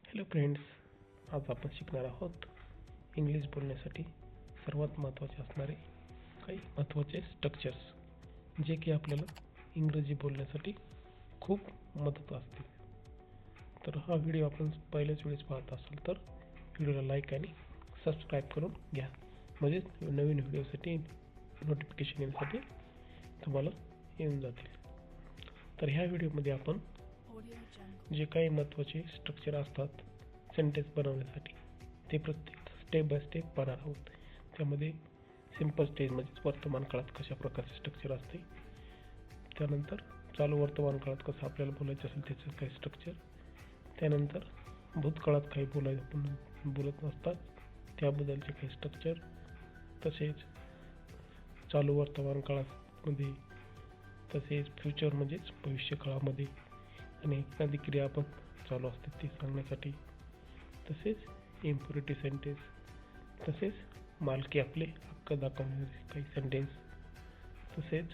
Hello friends, आज आपण शिकणार आहोत इंग्लिश बोलण्यासाठी सर्वात महत्त्वाचे असणारे काही महत्त्वाचे स्ट्रक्चर्स, जे की आपल्याला इंग्रजी बोलण्यासाठी खूप मदत असतील. तर हा व्हिडिओ आपण पहिल्याच वेळेस पाहत असाल तर व्हिडिओला लाईक आणि सबस्क्राईब करून घ्या, म्हणजे नवीन व्हिडिओसाठी नोटिफिकेशन येण्यासाठी तुम्हाला येऊन जातील. तर ह्या व्हिडिओमध्ये आपण जे काही महत्त्वाचे स्ट्रक्चर असतात सेंटेन्स बनवण्यासाठी ते प्रत्येक स्टेप बाय स्टेप पाहणार आहोत. त्यामध्ये सिंपल स्टेज म्हणजेच वर्तमान काळात कशा प्रकारचे स्ट्रक्चर असते, त्यानंतर चालू वर्तमान काळात कसं आपल्याला बोलायचं असेल त्याचं काही स्ट्रक्चर, त्यानंतर भूतकाळात काही बोलत नसतात त्याबद्दलचे काही स्ट्रक्चर, तसेच चालू वर्तमान काळामध्ये, तसेच फ्युचर म्हणजेच भविष्य काळामध्ये आणि एखादी क्रिया आपण चालू असते ते सांगण्यासाठी, तसेच इम्प्युरिटी सेंटेन्स, तसेच मालकी आपले हक्क दाखवणारे काही सेंटेन्स, तसेच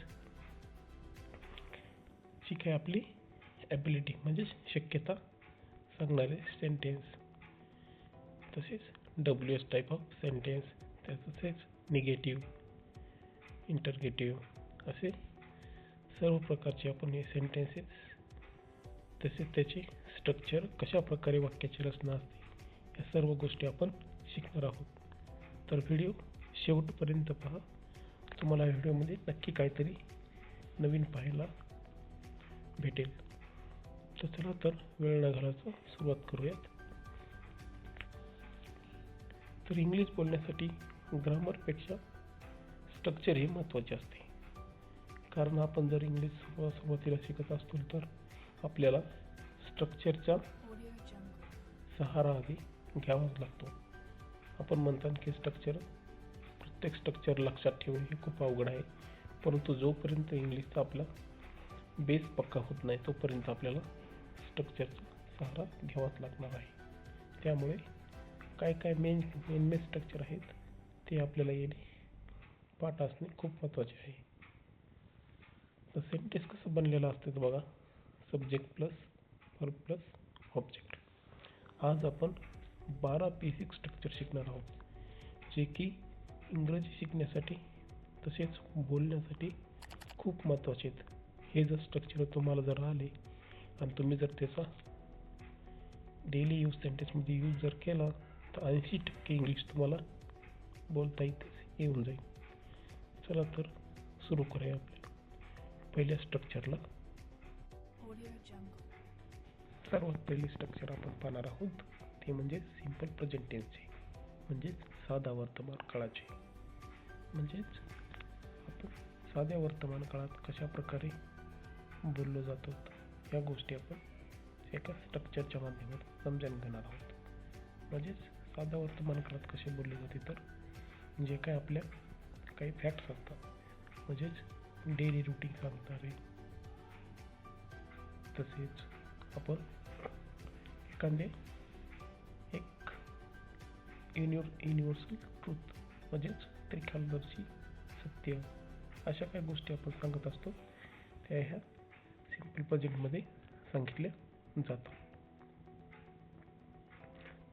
जी काही आपली ॲबिलिटी म्हणजेच शक्यता सांगणारे सेंटेन्स, तसेच WH टाईप ऑफ सेंटेन्स, तसेच निगेटिव्ह, इंटरगेटिव्ह असे सर्व प्रकारचे आपण हे सेंटेन्सेस, तसेच त्याचे स्ट्रक्चर, कशा प्रकारे वाक्याची रचना असते, या सर्व गोष्टी आपण शिकणार आहोत. तर व्हिडिओ शेवटपर्यंत पहा, तुम्हाला व्हिडिओमध्ये नक्की काहीतरी नवीन पाहायला भेटेल. तर चला तर वेळ न घालवता सुरुवात करूयात. तर इंग्लिश बोलण्यासाठी ग्रामरपेक्षा स्ट्रक्चर हे महत्त्वाचे असते. कारण आपण जर इंग्लिश सुरुवातीला शिकत असतो तर आपल्याला स्ट्रक्चरचा सहारा आधी घ्यावाच लागतो. आपण म्हणतात की प्रत्येक स्ट्रक्चर लक्षात ठेवणे हे खूप अवघड आहे, परंतु जोपर्यंत इंग्लिशचा आपला बेस पक्का होत नाही तोपर्यंत आपल्याला स्ट्रक्चरचा सहारा घ्यावाच लागणार आहे. त्यामुळे काय मेन स्ट्रक्चर आहेत ते आपल्याला येणे, पाठ असणे खूप महत्त्वाचे आहे. तर सेंटेन्स कसं बनलेलं असतं बघा, subject plus verb plus object. आज आपण 12 बेसिक स्ट्रक्चर शिकणार आहोत, जे की इंग्रजी शिकण्यासाठी तसेच बोलण्यासाठी खूप महत्त्वाचे आहेत. हे जर स्ट्रक्चर तुम्हाला जर आले आणि तुम्ही जर त्याचा डेली यूज सेंटेन्समध्ये यूज जर केला तर 80% इंग्लिश तुम्हाला बोलता येऊन जाईल. चला तर सुरू करूया आपल्या पहिल्या स्ट्रक्चरला. सर्वात पहिले स्ट्रक्चर आपण पाहणार आहोत ते म्हणजे सिंपल प्रेझेंट टेन्सचे, म्हणजेच साधा वर्तमान काळाचे. म्हणजेच आपण साध्या वर्तमान काळात कशा प्रकारे बोललो जातो या गोष्टी आपण एका स्ट्रक्चरच्या माध्यमातून समजून घेणार आहोत. म्हणजेच साध्या वर्तमान काळात कसे बोलले जाते, तर जे काय आपल्या काही फॅक्ट्स असतात, म्हणजेच डेली रुटीन सांगणारे, तसेच आपण एखादे एक युनिव्हर्सल ट्रूथ म्हणजेच त्रिकालदर्शी सत्य, अशा काही गोष्टी आपण सांगत असतो त्या ह्या सिंपल प्रेझेंटमध्ये सांगितल्या जातात.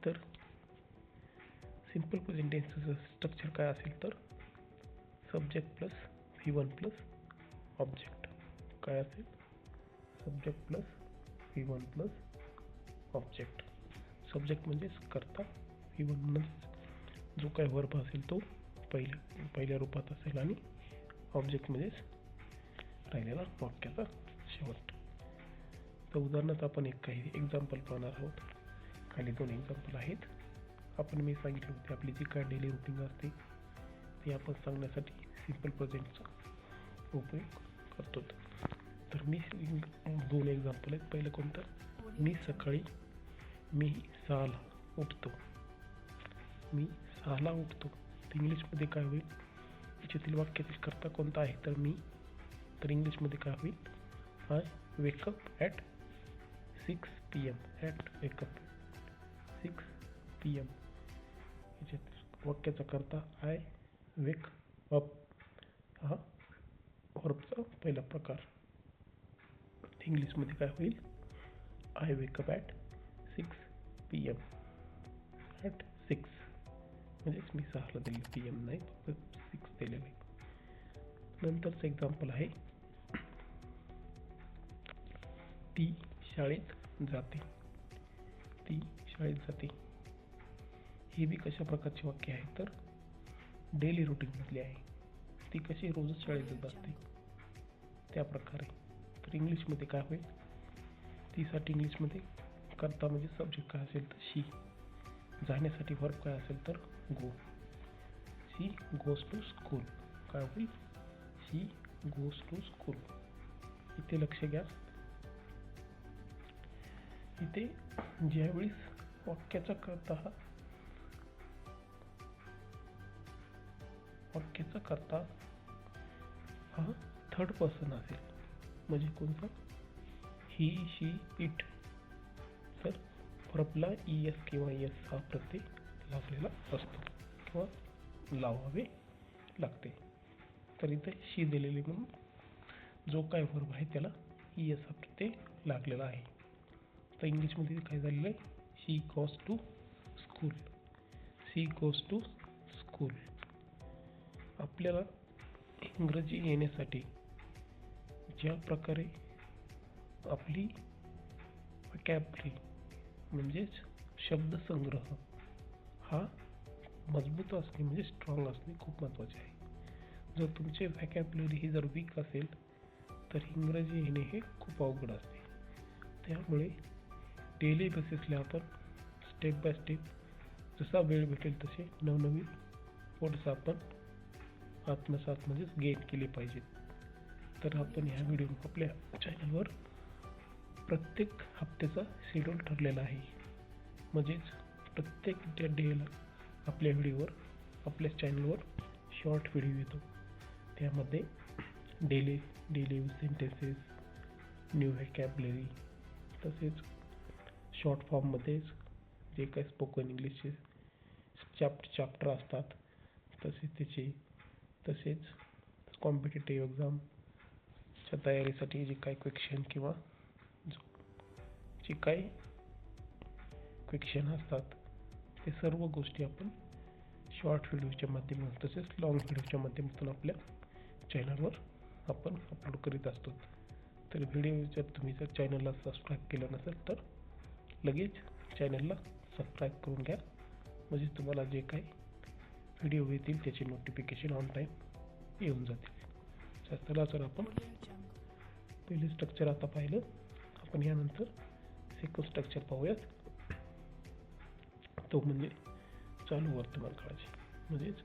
तर सिंपल प्रेझेंट टेन्सचं स्ट्रक्चर काय असेल तर subject plus V1 plus object. काय असेल? Subject plus V1 plus object. Subject म्हणजेच कर्ता, V1 म्हणजेच जो काही वर्ब असेल तो पहिल्या रूपात असेल आणि ऑब्जेक्ट म्हणजेच राहिलेला वाक्याचा शेवट. तर उदाहरणार्थ आपण काही एक्झाम्पल पाहणार आहोत. खाली 2 एक्झाम्पल आहेत. मी सांगितले होते आपली जी काय डेली रुटीन असते ते आपण सांगण्यासाठी सिंपल प्रेझेंटचा उपयोग करतो. तर मी 2 एक्झाम्पल आहेत. पहिलं कोणतं? मी 6ला उठतो. मी 6ला उठतो. तर इंग्लिशमध्ये काय होईल? याच्यातील वाक्यातील कर्ता कोणता आहे तर मी. तर इंग्लिशमध्ये काय होईल? I wake up at 6 PM. At wake up 6 PM. याच्यात वाक्याचा कर्ता आय वेक अप हा वर्बचा पहिला प्रकार. इंग्लिशमध्ये काय होईल? I wake up at 6 PM. PM at 6, म्हणजेच मी 6ला दिले, PM नाही, फक्त 6 दिलेलं आहे. नंतरचं एक्झाम्पल आहे, ती शाळेत जाते. ती शाळेत जाते. हे बी कशा प्रकारचे वाक्य आहे तर डेली रुटीनमधले आहे. ती कशी रोजच शाळेत जात असते त्या प्रकारे. तर इंग्लिशमध्ये काय होईल, तीसाठी इंग्लिशमध्ये करता म्हणजे सब्जेक्ट काय असेल तर शी, जाण्यासाठी वर्ब काय असेल तर गो. शी गोज टू स्कूल काय होईल, शी गोज टू स्कूल. इथे लक्ष घ्या, इथे ज्यावेळेस वाक्याचा करता हा थर्ड पर्सन असेल, म्हणजे कोणता, ही शी इट, तर वर्बला ES किंवा ES हा प्रत्यय लावलेला असतो किंवा लावावे लागते. तर इथे शी दिलेली म्हणून जो काय वर्ब आहे त्याला ES हा प्रत्यय लागलेला आहे. तर इंग्लिशमध्ये काय झालेलं आहे, she goes to school. She goes to school. आपल्याला इंग्रजी येण्यासाठी ज्या प्रकारे आपली व्हॅकॅब्युलरी म्हणजेच शब्दसंग्रह हा मजबूत असणे म्हणजे स्ट्रॉंग असणे खूप महत्त्वाचे आहे. जर तुमचे व्हॅकॅब्युलरी ही जर वीक असेल तर इंग्रजी येणे हे खूप अवघड असते. त्यामुळे डेली बेसिसला आपण स्टेप बाय स्टेप जसा वेळ भेटेल तसे नवनवीन वर्ड्स आपण आत्मसात म्हणजेच गेन केले पाहिजेत. तर आपण ह्या व्हिडिओ आपल्या चॅनलवर प्रत्येक हप्त्याचा शेड्यूल ठरलेला आहे, म्हणजेच प्रत्येक डेला आपल्या व्हिडिओवर आपल्या चॅनलवर शॉर्ट व्हिडिओ येतो. त्यामध्ये डेली यूज सेंटेन्सेस, न्यू व्हॅकॅब्युलरी, तसेच शॉर्ट फॉर्ममध्येच जे काही स्पोकन इंग्लिशचे चॅप्टर असतात तसेच कॉम्पिटिटिव्ह एक्झामच्या तयारीसाठी जे काही क्वेश्चन किंवा जे काही क्वेश्चन असतात ते सर्व गोष्टी आपण शॉर्ट व्हिडिओच्या माध्यमातून तसेच लॉंग व्हिडिओच्या माध्यमातून आपल्या चॅनलवर आपण अपलोड करीत असतो. तर व्हिडिओ जर तुम्ही चॅनलला सबस्क्राईब केलं नसेल तर लगेच चॅनलला सबस्क्राईब करून घ्या, म्हणजे तुम्हाला जे काही व्हिडिओ येतील त्याचे नोटिफिकेशन ऑन टाईम येऊन जातील. चला तर आपण पहिले स्ट्रक्चर आता पाहिलं, आपण यानंतर सेकंड स्ट्रक्चर पाहूयात. तो म्हणजे चालू वर्तमान काळाची. म्हणजेच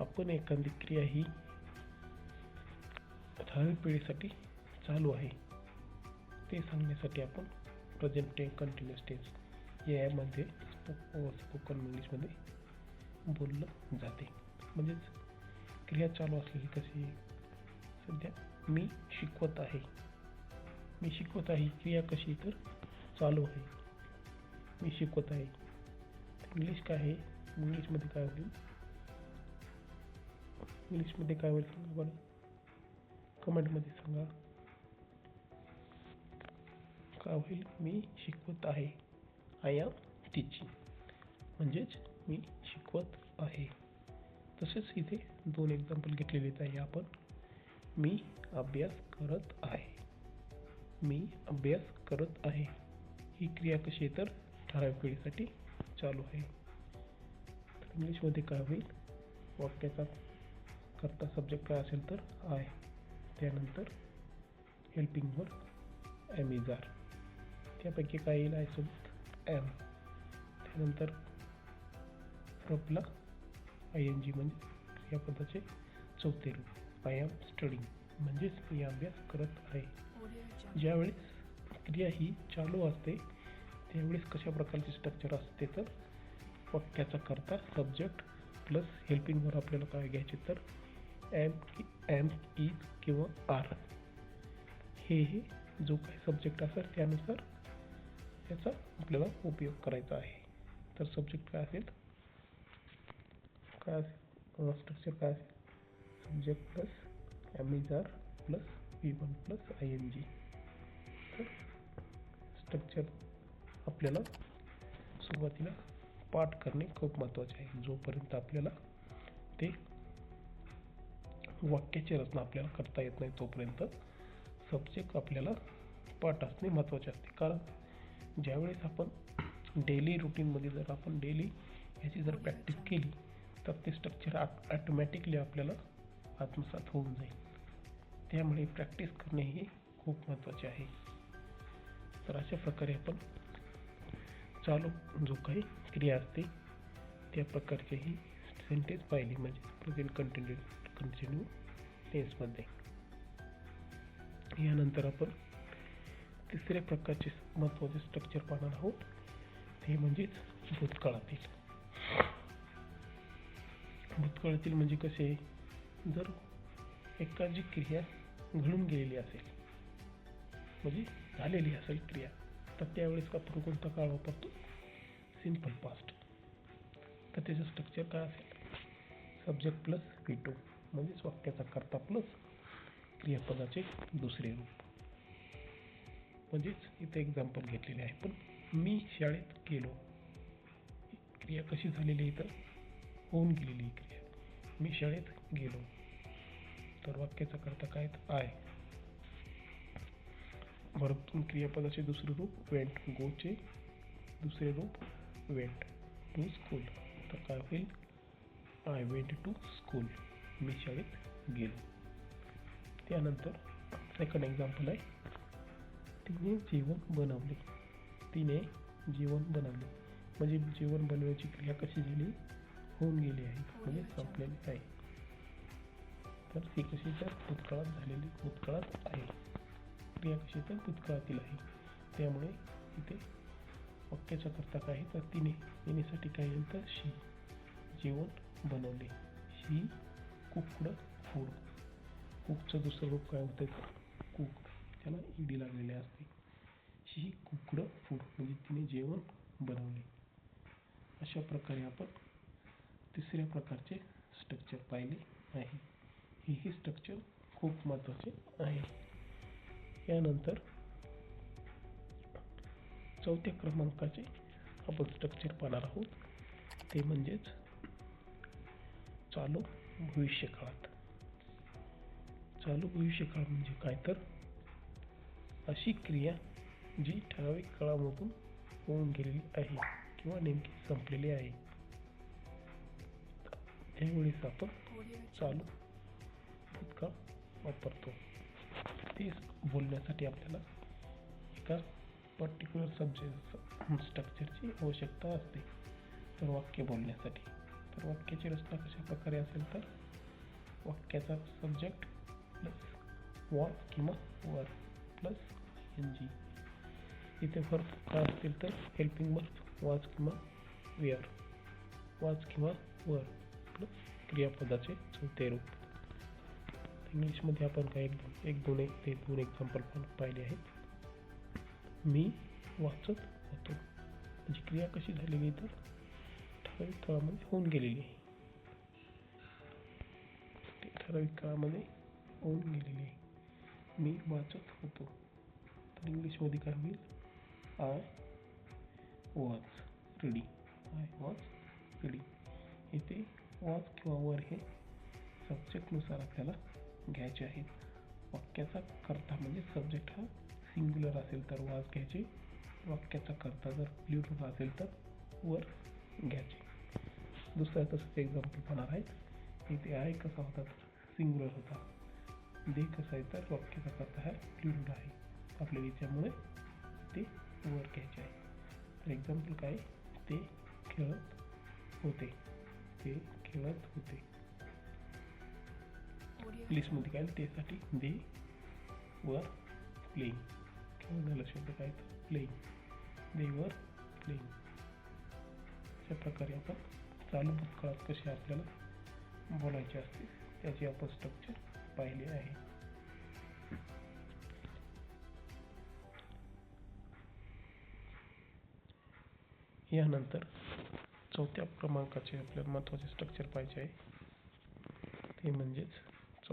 आपण एखादी क्रिया ही ठराविक पिढीसाठी चालू आहे ते सांगण्यासाठी आपण प्रेझेंट टेन्स, कंटिन्युअस टेन्स यामध्ये स्पोकन इंग्लिशमध्ये बोललं जाते. म्हणजेच क्रिया चालू असलेली कशी, सध्या मी शिकवत आहे. मी शिकवत आहे क्रिया कशी तर चालू आहे. मी शिकवत आहे. इंग्लिश काय आहे, इंग्लिशमध्ये काय होईल, इंग्लिशमध्ये काय होईल सांगा बरं, कमेंटमध्ये सांगा काय होईल. मी शिकवत आहे, आय एम टीचिंग, म्हणजेच मी शिकवत आहे. तसेच इथे 2 एक्झाम्पल घेतलेले आहे आपण. मी अभ्यास करत आहे. मी अभ्यास करत आहे ही क्रिया कशी आहे तर ठराविक वेळेसाठी चालू आहे. तर इंग्लिशमध्ये काय होईल, वाक्याचा करता सब्जेक्ट काय असेल तर आय, त्यानंतर helping verb am is are, त्यापैकी काय येईल आय सोबत एम, त्यानंतर वर्बला ING म्हणजे क्रियापदाचे चौथे रूप आय एम स्टडिंग, म्हणजेच मी अभ्यास करत आहे. ज्यावेळेस क्रिया ही चालू असते त्यावेळेस कशा प्रकारचे स्ट्रक्चर असते तर वाक्याचा करता सब्जेक्ट प्लस हेल्पिंग वर्ब आपल्याला काय घ्यायचे तर एम इज किंवा आर, हे जो काही सब्जेक्ट असेल त्यानुसार त्याचा आपल्याला उपयोग करायचा आहे. तर सब्जेक्ट काय असेल, स्ट्रक्चर काय असेल, subject plus am is are plus V1 plus ING. तर स्ट्रक्चर आपल्याला सुरुवातीला पाठ करणे खूप महत्त्वाचे आहे. जोपर्यंत आपल्याला ते वाक्याची रचना आपल्याला करता येत नाही तोपर्यंत सब्जेक्ट आपल्याला पाठ असणे महत्त्वाचे असते. कारण ज्यावेळेस आपण डेली रुटीनमध्ये जर आपण डेली ह्याची जर प्रॅक्टिस केली तर ते स्ट्रक्चर ॲटोमॅटिकली आपल्याला आत्मसात होऊन जाईल. त्यामुळे प्रॅक्टिस करणे हे खूप महत्त्वाचे आहे. तर अशा प्रकारे आपण चालू जो काही क्रिया असते त्या प्रकारचे ही सेंटेन्स पाहिली, म्हणजे प्रेझेंट कंटिन्यू टेन्समध्ये. यानंतर आपण तिसऱ्या प्रकारचे महत्त्वाचे स्ट्रक्चर पाहणार आहोत, ते म्हणजेच भूतकाळातील. भूतकाळातील म्हणजे कसे, जर एखादी क्रिया घडून गेलेली असेल, म्हणजे झालेली असेल क्रिया, तर त्यावेळेस आपण कोणता काळ वापरतो, सिंपल पास्ट. तर त्याचं स्ट्रक्चर काय असेल, सब्जेक्ट प्लस V2 म्हणजेच वाक्याचा कर्ता प्लस क्रियापदाचे दुसरे रूप. म्हणजेच इथे एक्झाम्पल घेतलेले आहे. पण मी शाळेत गेलो, क्रिया कशी झालेली आहे, तर होऊन गेलेली क्रिया. मी शाळेत गेलो, तर वाक्याचा कर्ता काय, आय. वरतून क्रियापदाचे दुसरे रूप वेंट, गोचे दुसरे रूप वेंट टू स्कूल. तर काय होईल, आय वेंट टू स्कूल, मी शाळेत गेलो. त्यानंतर सेकंड एक्झाम्पल आहे, तिने जेवण बनवले. तिने जेवण बनवले म्हणजे जेवण बनवण्याची क्रिया कशी झाली, होऊन गेली आहे, म्हणजे संपलेली आहे. तर ती कशी, तर भूतकाळात झालेली, भूतकाळात आहे. क्रिया कशी, तर भूतकाळातील आहे. त्यामुळे इथे वाक्याचा कर्ता काय आहे, तर तिने. तिनेसाठी काय येईल, तर शी. जेवण बनवले, शी कुक्ड फूड. कुकचं दुसरं रूप काय होतं, तर कुक, त्याला ईडी लागलेले असते. शी कुक्ड फूड म्हणजे तिने जेवण बनवले. अशा प्रकारे आपण तिसऱ्या प्रकारचे स्ट्रक्चर पाहिले आहे. हे स्ट्रक्चर खूप महत्त्वाचे आहे. यानंतर चौथ्या क्रमांकाचे आपण स्ट्रक्चर पाहणार आहोत, ते म्हणजेच चालू भविष्यकाळात. चालू भविष्यकाळ म्हणजे काय, तर अशी क्रिया जी ठराविक काळामधून होऊन गेलेली आहे किंवा नेमकी संपलेली आहे. त्यावेळेस आपण चालू भूतकाळ वापरतो. ते बोलण्यासाठी आपल्याला एका पर्टिक्युलर सब्जेक्ट स्ट्रक्चरची आवश्यकता असते. तर वाक्य बोलण्यासाठी, तर वाक्याची रचना कशा प्रकारे असेल, तर वाक्याचा सब्जेक्ट प्लस वॉज किंवा वर प्लस NG. इथे वर्ब काय असतील, तर हेल्पिंग वर्ब वॉज किंवा वेअर, वॉज किंवा वर प्लस क्रियापदाचे चौथे रूप. इंग्लिशमध्ये आपण काय एक दोन एक्झाम्पल पण पाहिले आहेत. मी वाचत होतो म्हणजे क्रिया कशी झालेली, तर ठराविक काळामध्ये होऊन गेलेली आहे. ठराविक काळामध्ये होऊन गेलेली आहे. मी वाचत होतो, तर इंग्लिशमध्ये काय होईल, I was reading. I was reading. इथे वॉज किंवा वर हे सब्जेक्टनुसार आपल्याला घ्यायचे आहेत. वाक्याचा कर्ता म्हणजे सब्जेक्ट हा सिंग्युलर असेल तर वॉज घ्यायचे, वाक्याचा कर्ता जर प्लुरल असेल तर वर घ्यायचे. दुसरा तसंच एक्झाम्पल पाहणार आहेत. इथे आय कसा होता, तर सिंग्युलर होता. दे कसा आहे, तर वाक्याचा कर्ता हा प्लुरल आहे. आपल्याला याच्यामुळे ते वर घ्यायचे आहे. तर एक्झाम्पल काय, ते खेळत होते, ते खेळत होते. इंग्लिशमध्ये काय, तेसाठी दे वर प्लेइंग. खेळण्याला शब्द काय, तर प्लेइंग, दे वर प्लेइंग. अशा प्रकारे आपण चालू भूतकाळात कसे आपल्याला बोलायचे असते त्याचे आपण स्ट्रक्चर पाहिले आहे. यानंतर चौथ्या क्रमांकाचे आपल्याला महत्त्वाचे स्ट्रक्चर पाहिजे आहे, ते म्हणजेच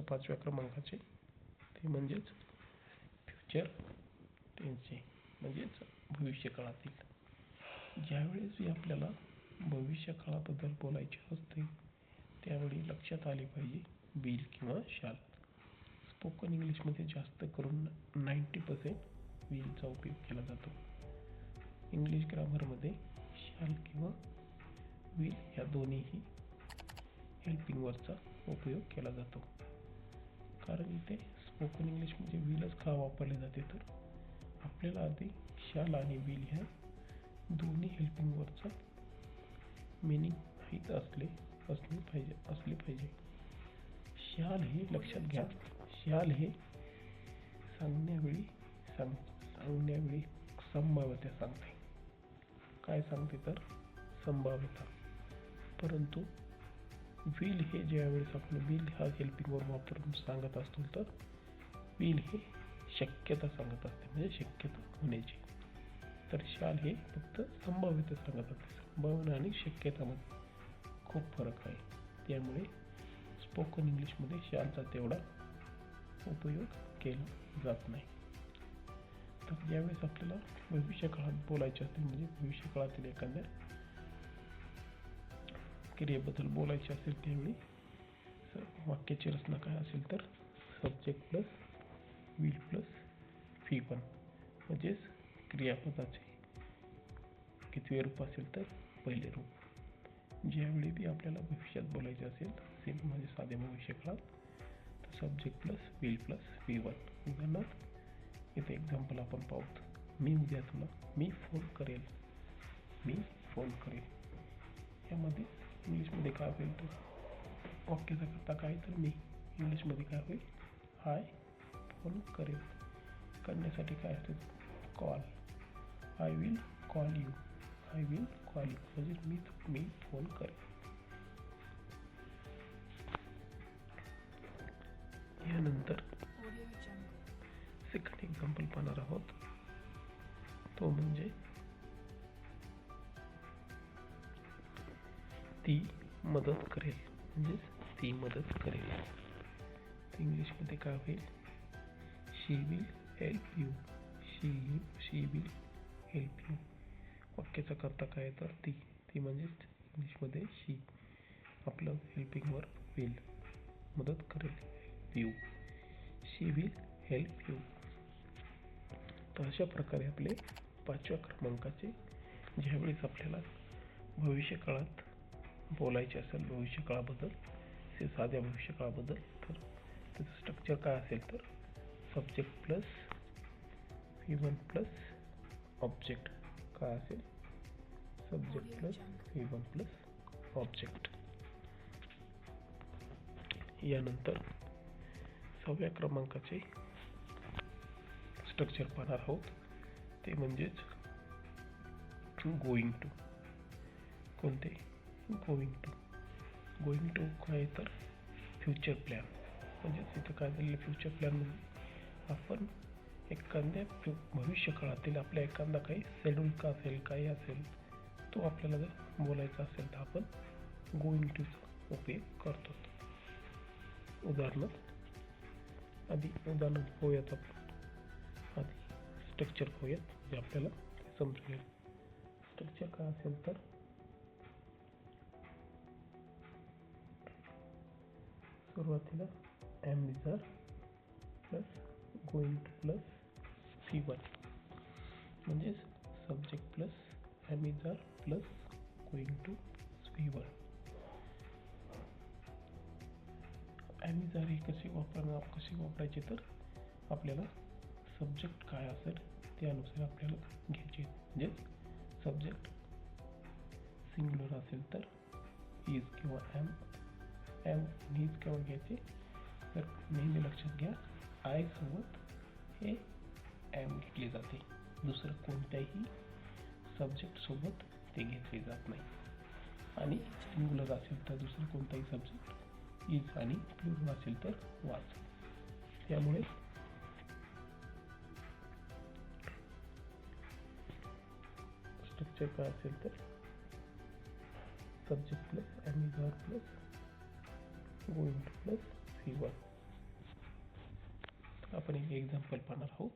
5व्या क्रमांकाचे, ते म्हणजेच फ्युचर टेन्सचे, म्हणजेच भविष्यकाळातील. ज्यावेळेस आपल्याला भविष्य काळाबद्दल बोलायचे असते त्यावेळी लक्षात आले पाहिजे विल किंवा शाल. स्पोकन इंग्लिशमध्ये जास्त करून 90% विलचा उपयोग केला जातो. इंग्लिश ग्रामरमध्ये शाल किंवा विल या दोन्हीही हेल्पिंग वर्डचा उपयोग केला जातो. कारण इथे स्पोकन इंग्लिशमध्ये विलच का वापरले जाते तर आपल्याला आधी शाल आणि विल ह्या दोन्ही हेल्पिंग वर्डचा मिनिंग माहीत असले पाहिजे. शाल हे लक्षात घ्या, शाल हे सांगण्यावेळी संभाव्यता सांगते. काय सांगते तर संभाव्यता. परंतु विल हे ज्यावेळेस आपण विल हा हेल्पिंग वर्ड वापरून सांगत असतो तर विल हे शक्यता सांगत असते, म्हणजे शक्यता होण्याची. तर शाल हे फक्त संभाव्यता सांगत असते. संभावना आणि शक्यतामध्ये खूप फरक आहे. त्यामुळे स्पोकन इंग्लिशमध्ये शालचा तेवढा उपयोग केला जात नाही. तर ज्यावेळेस आपल्याला भविष्यकाळात बोलायचे असते, म्हणजे भविष्यकाळातील एखाद्या क्रियेबद्दल बोलायचे असेल त्यावेळी वाक्याची रचना काय असेल तर subject plus will plus V1 म्हणजेच क्रियापदाचे कितवे रूप असेल तर पहिले रूप. ज्यावेळी बी आपल्याला भविष्यात बोलायचे असेल सेम म्हणजे साध्या भविष्यकाळात तर subject plus will plus V1. उदाहरणार्थ इथे एक्झाम्पल आपण पाहूत. मी उद्या तुला मी फोन करेल. यामध्ये इंग्लिशमध्ये काय होईल तर वाक्याचा करता काय तर मी, इंग्लिशमध्ये काय होईल आय फोन करेल. करण्यासाठी काय असेल call. I will call you म्हणजे मी फोन करेल. यानंतर सेकंड एक्झाम्पल पाहणार आहोत. तो म्हणजे ती मदत करेल. इंग्लिशमध्ये काय होईल शी विल हेल्प यू. वाक्याचा करता काय तर ती म्हणजेच इंग्लिशमध्ये शी. आपलं हेल्पिंग वर्ब विल. मदत करेल you. She will help you. तर अशा प्रकारे आपले 5व्या क्रमांकाचे ज्यावेळेस आपल्याला भविष्यकाळात बोलायचे असेल भविष्यकाळाबद्दल, साध्या भविष्यकाळाबद्दल, तर त्याचं स्ट्रक्चर काय असेल तर subject plus V1 plus object. काय असेल subject plus V1 plus object. यानंतर 6व्या क्रमांकाचे स्ट्रक्चर पाहणार आहोत. ते म्हणजेच गोइंग टू. कोणते गोइंग टू काय तर फ्युचर प्लॅन. म्हणजेच इथं काय झालेलं फ्युचर प्लॅन म्हणजे आपण एखाद्या भविष्यकाळातील आपल्या एखादा काही शेड्यूल का असेल काही असेल तो आपल्याला जर बोलायचा असेल तर आपण गोइंग टूचा उपयोग करतो. उदाहरण पाहूयात आपण. आधी स्ट्रक्चर पाहूयात जे आपल्याला समजेल. स्ट्रक्चर काय असेल तर सुरुवातीला am is are plus going to plus V1 म्हणजेच subject plus am is are plus going to V1. Am is are ही कशी वापरायची तर आपल्याला सब्जेक्ट काय असेल त्यानुसार आपल्याला घ्यायचे. म्हणजेच सब्जेक्ट सिंग्युलर असेल तर इज किंवा एम इज किंवा घ्यायचे. तर नेहमी लक्षात घ्या आय सोबत हे एम घेतले जाते. दुसरं कोणत्याही सब्जेक्ट सोबत ते घेतले जात नाही. आणि सिंग्युलर असेल तर दुसरं कोणताही सब्जेक्ट इज आणि प्लुरल असेल तर वाज. त्यामुळे स्ट्रक्चर काय असेल तर subject plus am is are plus going to plus V1. आपण एक एक्झाम्पल पाहणार आहोत.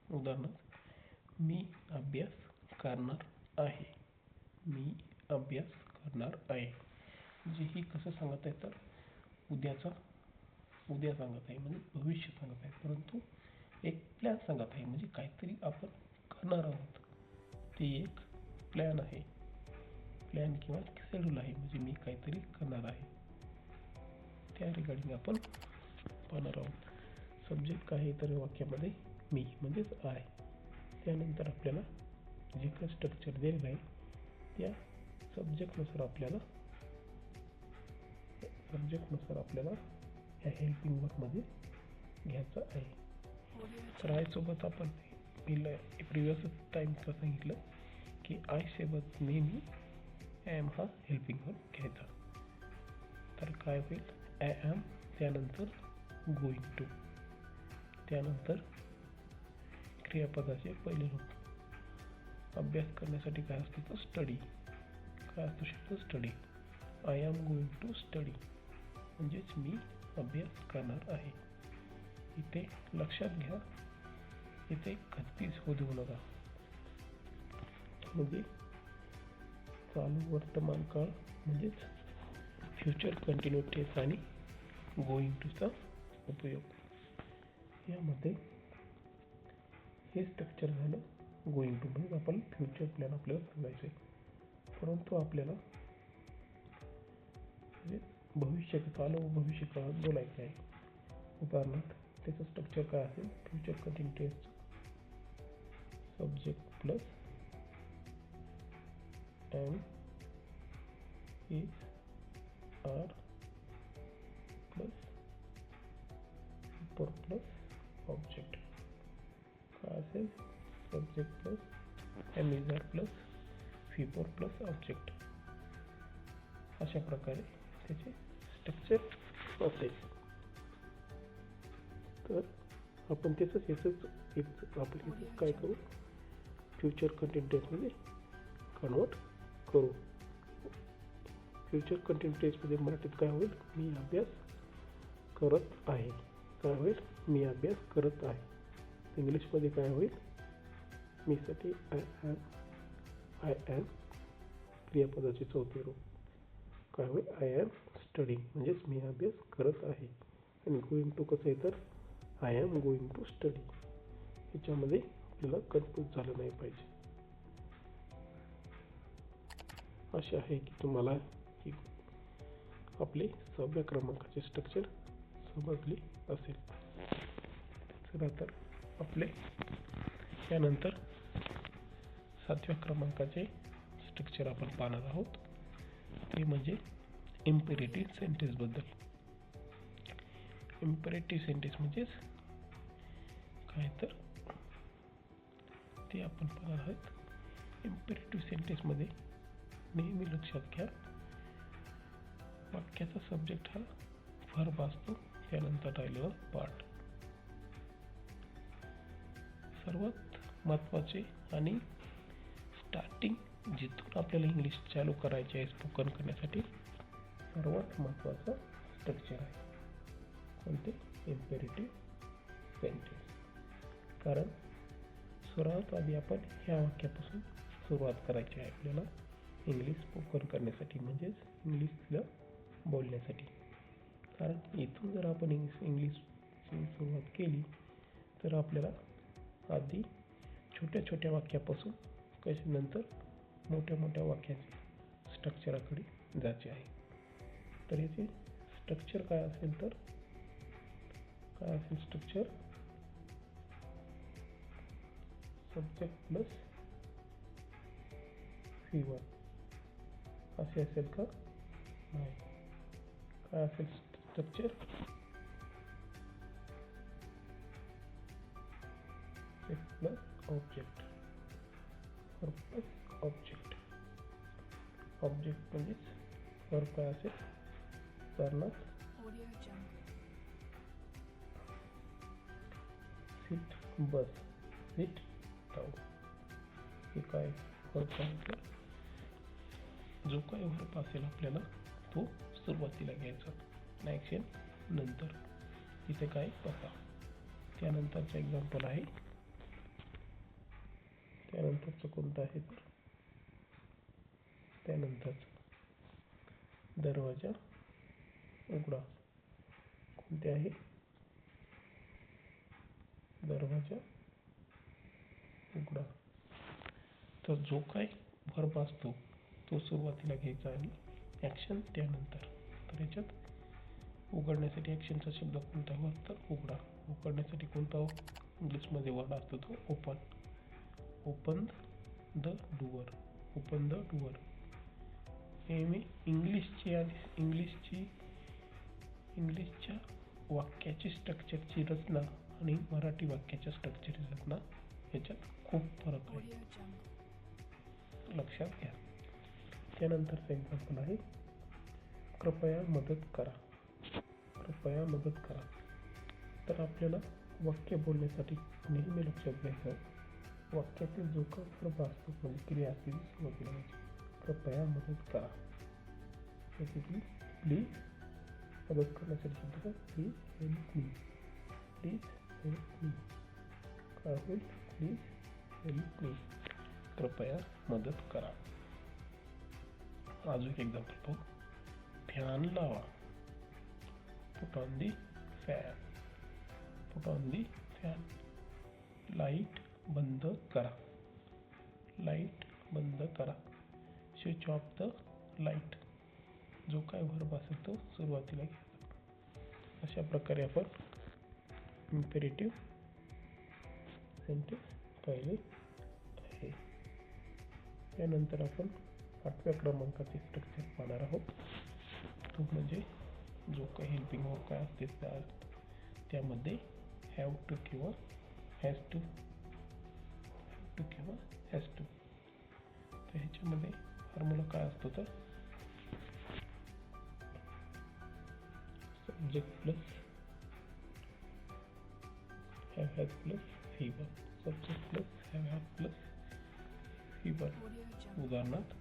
उदाहरणार्थ मी अभ्यास करणार आहे. अभ्यास करणार आहे. म्हणजे ही कसं सांगत आहे तर उद्या सांगत आहे म्हणजे भविष्य सांगत आहे, परंतु एक प्लॅन सांगत आहे म्हणजे काहीतरी आपण करणार आहोत. ते एक प्लॅन आहे, प्लॅन किंवा शेड्यूल आहे म्हणजे मी काहीतरी करणार आहे. त्या रिगार्डिंग आपण पाहणार आहोत. सब्जेक्ट काय आहे तर वाक्यामध्ये मी म्हणजेच आय. त्यानंतर आपल्याला जे काही स्ट्रक्चर दिलेलं आहे त्या सब्जेक्टनुसार आपल्याला ह्या हेल्पिंग वर्कमध्ये घ्यायचं आहे. तर आयसोबत आपण प्रिव्हियस टाईमचं सांगितलं की आयसोबत नेहमी ॲम हा हेल्पिंग वर्क घ्यायचा. तर काय होईल, आय ॲम, त्यानंतर गोईंग टू, त्यानंतर क्रियापदाचे पहिले रूप. अभ्यास करण्यासाठी काय असतं तर स्टडी. काय असतो शब्द study. I am going to study म्हणजेच मी अभ्यास करणार आहे. इथे लक्षात घ्या, इथे कधीच होऊ देऊ नका. म्हणजे चालू वर्तमान काळ म्हणजेच फ्युचर कंटिन्यू टेन्स आणि गोईंग टूचा उपयोग. यामध्ये हे स्ट्रक्चर झालं गोईंग टू म्हणजे आपण फ्युचर प्लॅन आपल्याला सांगायचं आहे, परंतु आपल्याला म्हणजे भविष्य चालू भविष्य काळात बोलायचं आहे. उदाहरणार्थ त्याचं स्ट्रक्चर काय असेल, future continue tense subject plus am is are plus four plus object. काय असेल, subject plus am is are plus four plus object. अशा प्रकारे त्याचे स्ट्रक्चर असेल. तर आपण याचंच आपले काय करू, फ्युचर कंटिन्यू टेन्समध्ये कन्वर्ट करू. फ्युचर कंटिन्यू टेन्समध्ये मराठीत काय होईल, मी अभ्यास करत आहे. काय होईल, मी अभ्यास करत आहे. इंग्लिशमध्ये काय होईल, मीसाठी आय ॲम क्रियापदाचे चौथे रूप. काय होईल, आय ॲम स्टडिंग म्हणजेच मी अभ्यास करत आहे. आणि गोईंग टू कसं आहे तर I am going to study. ह्याच्यामध्ये आपल्याला कन्फ्यूज झालं नाही पाहिजे. असे आहे की तुम्हाला ही आपले 6व्या क्रमांकाचे स्ट्रक्चर समजले असेल. चला तर आपले त्यानंतर 7व्या क्रमांकाचे स्ट्रक्चर आपण पाहणार आहोत. ते म्हणजे इम्पेरेटिव्ह सेंटेन्सबद्दल. इम्पेरेटिव्ह सेंटेन्स म्हणजेच काय तर ते आपण पाहणार आहोत. इम्पेरेटिव्ह सेंटेन्समध्ये नेहमी लक्षात घ्या, वाक्याचा सब्जेक्ट हा व्हर्ब असतो, त्यानंतर राहिलेला पार्ट. सर्वात महत्त्वाचे आणि स्टार्टिंग जिथून आपल्याला इंग्लिश चालू करायचे आहे स्पोकन करण्यासाठी सर्वात महत्त्वाचं स्ट्रक्चर आहे कोणते, इम्पेरेटिव्ह सेंटेन्स. कारण सर्वात आधी आपण ह्या वाक्यापासून सुरुवात करायची आहे आपल्याला इंग्लिश स्पोकन करण्यासाठी म्हणजेच इंग्लिशला बोलण्यासाठी. कारण इथून जर आपण इंग्लिशची सुरुवात केली तर आपल्याला आधी छोट्या छोट्या वाक्यापासून कसे नंतर मोठ्या मोठ्या वाक्याचे स्ट्रक्चराकडे जायचे आहे. तर याचे स्ट्रक्चर काय असेल तर काय असेल स्ट्रक्चर, सब्जेक्ट प्लस V1 असे असेल का, नाही. काय असेल structure, plus object plus object. Object म्हणजेच वर्ब काय असेल, उदाहरणार्थ सीट, बस, सीट डाऊन. हे काय वर्ब काय असेल, जो काही वर्ब असेल आपल्याला तो सुरुवातीला घ्यायचा, ॲक्शन नंतर. इथे काय बसा. त्यानंतरचं एक्झाम्पल आहे, त्यानंतरचं कोणतं आहे तर त्यानंतरचं दरवाजा उघडा. कोणते आहे? दरवाजा उघडा. तर जो काय वर्ब असतो तो सुरुवातीला घ्यायचा आणि ॲक्शन त्यानंतर. तर याच्यात उघडण्यासाठी ॲक्शनचा शब्द कोणता हो? तर उघडा. उघडण्यासाठी कोणता इंग्लिशमध्ये वर्ड असतो तो open. Open the door. Open the door. हे मी इंग्लिशच्या वाक्याची स्ट्रक्चरची रचना आणि मराठी वाक्याच्या स्ट्रक्चरची रचना याच्यात खूप फरक आहे, लक्षात घ्या. त्यानंतरचं एक्झाम्पल आहे कृपया मदत करा. कृपया मदत करा. तर आपल्याला वाक्य बोलण्यासाठी नेहमी लक्षात घ्यायचं वाक्यातील जो काही वर्ब असतो म्हणजे क्रिया असते ती सुरुवातीला घ्यायची. कृपया मदत करा. बेसिकली प्लीज मदत करण्यासाठी शब्द काय? Please help me. Please help me. काय होईल? Please help me. कृपया मदत करा. अजून एक एक्झाम्पल पाहू. फॅन लावा. Put on the fan. Put on the fan. Light बंद करा. लाईट बंद करा. Switch off the light. जो काय वर्ब असेल तो सुरुवातीला घ्यायचा. अशा प्रकारे आपण इम्पेरेटिव्ह सेंटेन्स पाहिले आहे. यानंतर आपण 8व्या क्रमांकाचे स्ट्रक्चर पाहणार आहोत. तो म्हणजे जो काही हेल्पिंग वर्ब काय असते त्यामध्ये हॅव टू किंवा हॅज टू. किंवा हॅज टू. तर ह्याच्यामध्ये फॉर्म्युला काय असतो तर subject plus have has plus V1. Subject plus have has plus V1. उदाहरणार्थ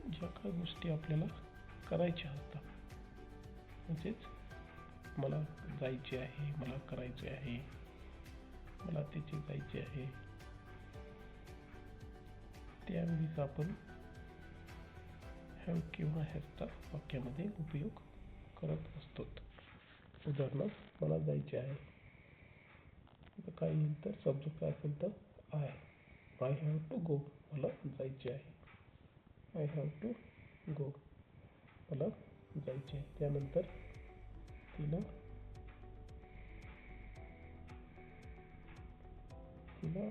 ज्या काही गोष्टी आपल्याला करायच्या असतात म्हणजेच मला जायचे आहे, मला करायचे आहे, मला त्याचे जायचे आहे, त्यावेळीच आपण हॅव किंवा हॅजचा वाक्यामध्ये उपयोग करत असतो. उदाहरणार्थ मला जायचे आहे. काय येईल तर सब्जेक्ट काय असेल तर आय हॅव टू गो. मला जायचे आहे. I have to go. मला जायचे आहे. त्यानंतर तिला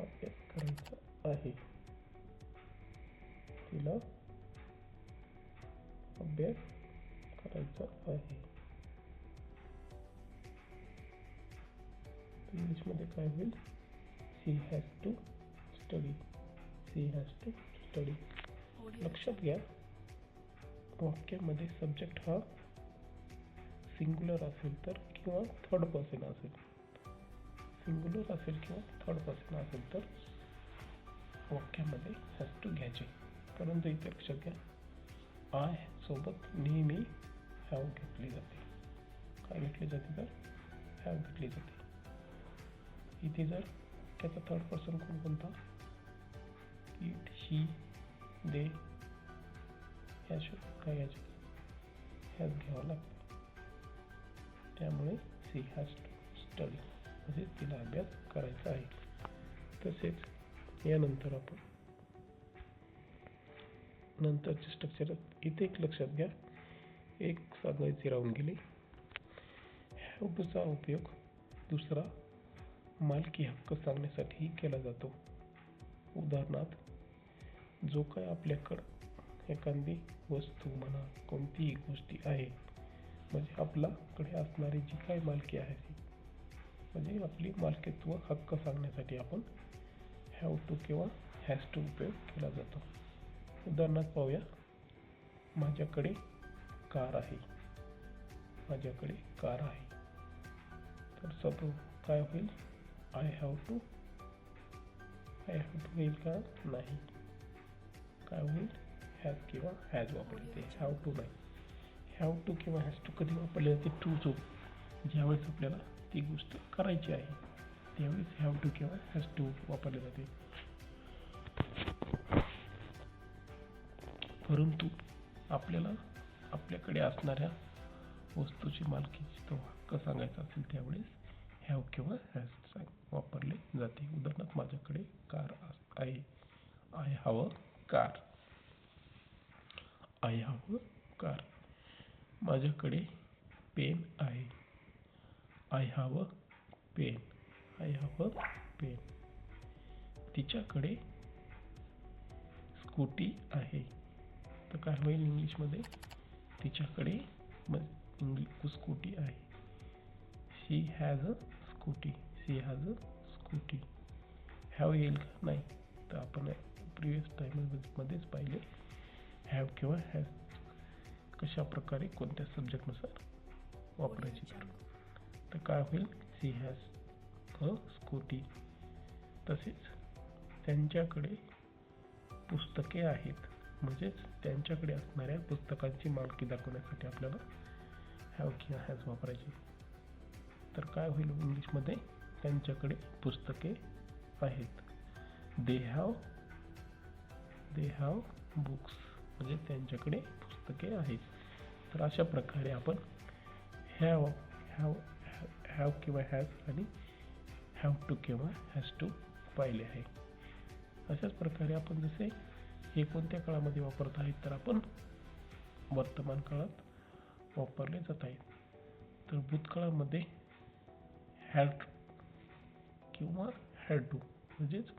अभ्यास करायचा आहे. तिला अभ्यास करायचा आहे. इंग्लिशमध्ये काय होईल? She has to study. She has to study. लक्षात घ्या वाक्यामध्ये सब्जेक्ट हा सिंग्युलर असेल तर किंवा थर्ड पर्सन असेल. सिंग्युलर असेल किंवा थर्ड पर्सन असेल तर वाक्यामध्ये हॅज टू घ्यायचे. परंतु इथे लक्षात घ्या आय सोबत नेहमी हॅव घेतली जाते. काय घेतली जाते तर हॅव घेतली जाते. इथे जर त्याचा थर्ड पर्सन कोणता? इट, शी, दे. काय याच्यात हॅज घ्यावं लागतं. त्यामुळे सी हॅज टू स्टडी म्हणजे तिला अभ्यास करायचा आहे. तसेच यानंतर आपण नंतरचे स्ट्रक्चर इथे एक लक्षात घ्या एक सांगायचे राहून गेले. हॅव टूचा उपयोग दुसरा मालकी हक्क सांगण्यासाठी केला जातो. उदाहरणार्थ जो काय आपल्याकडं एखादी वस्तू म्हणा कोणतीही गोष्टी आहे म्हणजे आपल्याकडे असणारी जी काय मालकी आहे ती म्हणजे आपली मालकीत्व हक्क सांगण्यासाठी आपण हॅव टू किंवा हॅज टू उपयोग केला जातो. उदाहरणार्थ पाहूया. माझ्याकडे कार आहे. माझ्याकडे कार आहे. तर सब काय होईल? आय हॅव टू होईल का? नाही. काय होईल? हॅज किंवा हॅज वापरले. हॅव टू नाही. हॅव टू किंवा हॅज टू कधी वापरले जाते? टू जो ज्यावेळेस आपल्याला ती गोष्ट करायची आहे त्यावेळेस हॅव टू किंवा हॅज टू वापरले जाते. परंतु आपल्याला आपल्याकडे असणाऱ्या वस्तूची मालकीची तो हक्क सांगायचा असेल त्यावेळेस हॅव किंवा हॅज वापरले जाते. उदाहरणार्थ माझ्याकडे कार आहे. I have a car. I have a car. माझ्याकडे पेन आहे. I have a pen. I have a pen. तिच्याकडे स्कूटी आहे. तर काय होईल इंग्लिशमध्ये? तिच्याकडे स्कूटी आहे. She has a scooty. She has a scooty. Have येईल का? नाही. तर आपण प्रिव्हियस टाइममध्येच पाहिले हॅव किंवा हॅज कशा प्रकारे कोणत्या सब्जेक्टनुसार वापरायची. तर काय होईल? She has a scooty. तसेच त्यांच्याकडे पुस्तके आहेत. म्हणजेच त्यांच्याकडे असणाऱ्या पुस्तकांची मालकी दाखवण्यासाठी आपल्याला हॅव किंवा हॅज वापरायची. तर काय होईल इंग्लिशमध्ये? त्यांच्याकडे पुस्तके आहेत. They have books. म्हणजे त्यांच्याकडे पुस्तके आहेत. तर अशा प्रकारे आपण हॅव किंवा हॅज आणि हॅव टू किंवा हॅज टू पाहिले आहे. अशाच प्रकारे आपण जसे हे कोणत्या काळामध्ये वापरत आहेत? तर आपण वर्तमान काळात वापरले जात आहेत. तर भूतकाळामध्ये हॅड किंवा हॅड टू म्हणजेच